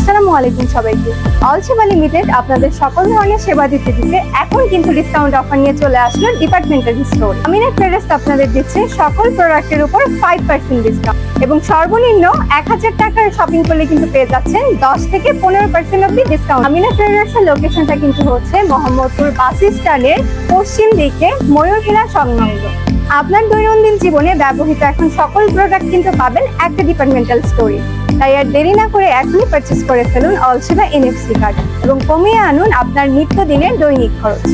আসসালামু আলাইকুম সবাইকে। অল সেবা লিমিটেড আপনাদের সকল ধরনের সেবা দিতে এখন কিন্তু ডিসকাউন্ট অফার নিয়ে চলে আসলো ডিপার্টমেন্টাল স্টোর। আমিনা ট্রেডার্স আপনাদের দিচ্ছে সকল প্রোডাক্টের উপর 5% ডিসকাউন্ট এবং সর্বনিম্ন 1000 টাকার শপিং করলে কিন্তু পেয়ে যাচ্ছেন 10 থেকে 15% অবধি ডিসকাউন্ট। আমিনা ট্রেডার্স এর লোকেশনটা কিন্তু হচ্ছে মোহাম্মদপুর বাস স্ট্যান্ডের পশ্চিম দিকে ময়ূরভিলা সংলগ্ন। আপনার দৈনন্দিন জীবনে ব্যবহৃত এখন সকল প্রোডাক্ট কিন্তু পাবেন একটা ডিপার্টমেন্টাল স্টোরে। তাই আর দেরি না করে এখনই পারচেজ করে ফেলুন অল সেবা NFC কার্ড এবং কমিয়ে আনুন আপনার নিত্যদিনের দৈনিক খরচ।